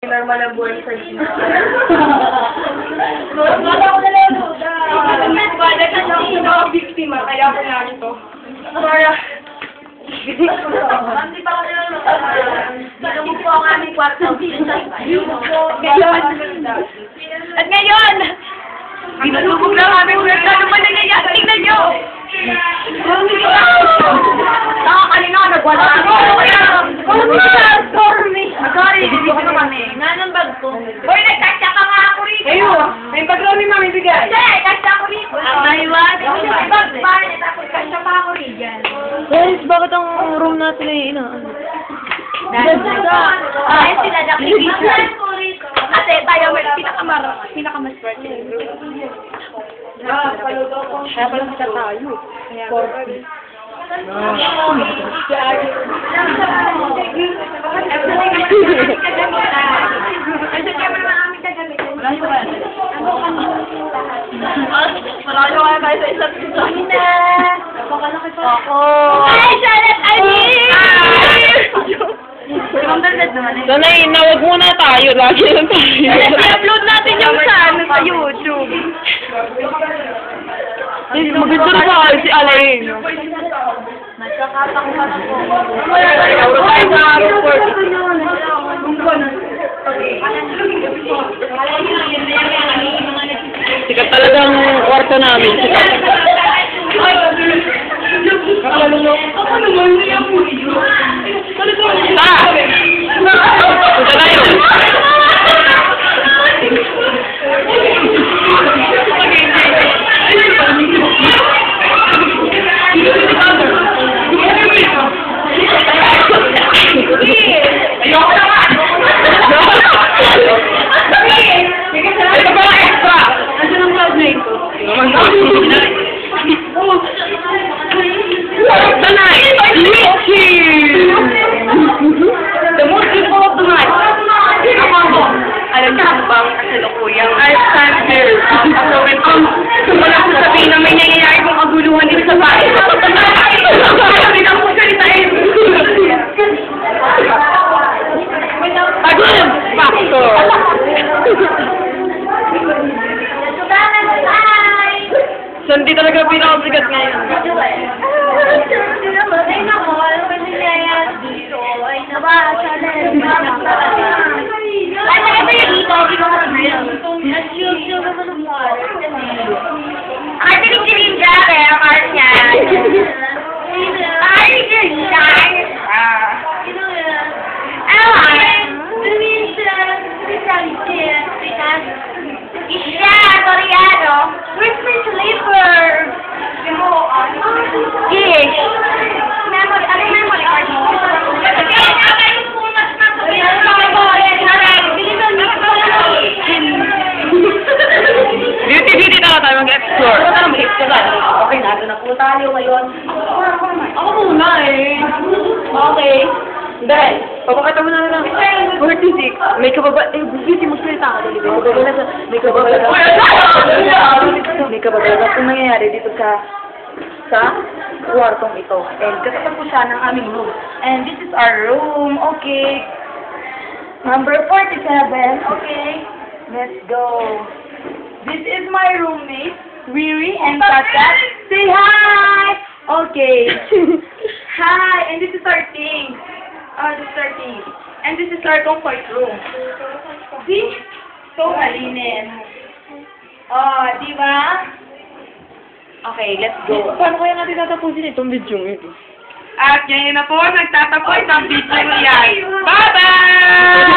normal na buhay sa Gina. Wala ko na lang duda. Wala ka lang ako biktima, kaya ako na ito. Para... Hindi pa ako niluluto. Tignan mo po ang aming kwarto. At ngayon, binulubog lang aming kwarto. Ano ba nangyayari? Tignan nyo! Nakakalina, nagwala ako. Stormy! Sorry, dito ka kami. Nanambag ko. Hoy, nagkasya ka nga ako rito. Ayo, may background ni Mami bigay. Kasi, kasya ako rito. Aywan. Tapos kasya pa ako rito. Guys, bakit ang room natin ay inaano? Ay, sila nakikita. Kasi tayo may pinakamaswerte. Kaya pala kita tayo. Marami ko tayo sa isa't isa. Ako. Ay, Charlotte! Sanay, nawag muna tayo. Lagi lang tayo. I-upload natin yung sa YouTube. Maganda na ba si Alain? Nagkakatakuhan ko. Sikat talagang kwarto namin. Sikat. Punta na yun. Ayoko naman! Ito pa lang extra! Nasaan ang cloud na ito? Sanay! The most beautiful of the night. Alam niyo ano bang kasalukuyang I stand here. Wala ko sabihin na may nangyayari kong kaguluhan dito sa bahay. Sabi na ako salitain. Again! Factor! So, hindi talaga pinakabigat ngayon. Ay, nako. Ano ba nangyayari dito? Ay, naba. Ay, nakita yung dito. Hindi ko mag-grill. Nag-chill naman ng water. Ay, tinig-tinig kaya ang heart niya. Ay, tinig-tinig. Isya, Toriano. Where's my slipper? Yes. Memory, ano yung memory card mo? Beauty talaga tayo mag-explore. Okay, natin na po tayo ngayon. Ako muna eh. Okay. Dahil, papakita mo na lang. 46. May kababa... Eh, busy mo salita ka. May kababa... May kababa... Kung nangyayari dito sa kwartong ito. And katapat po siya ng aming room. And this is our room. Okay. Number 47. Okay. Let's go. This is my roommate, Riri and Tata. Say hi! Okay. Hi! And this is our thing. This is our thing. And this is our comfort room. See? So malinis. Di ba? Okay, let's go. Paano kaya natin tatapusin itong video ito? At ngayon na po, nagtatapos ang video yan. Bye-bye!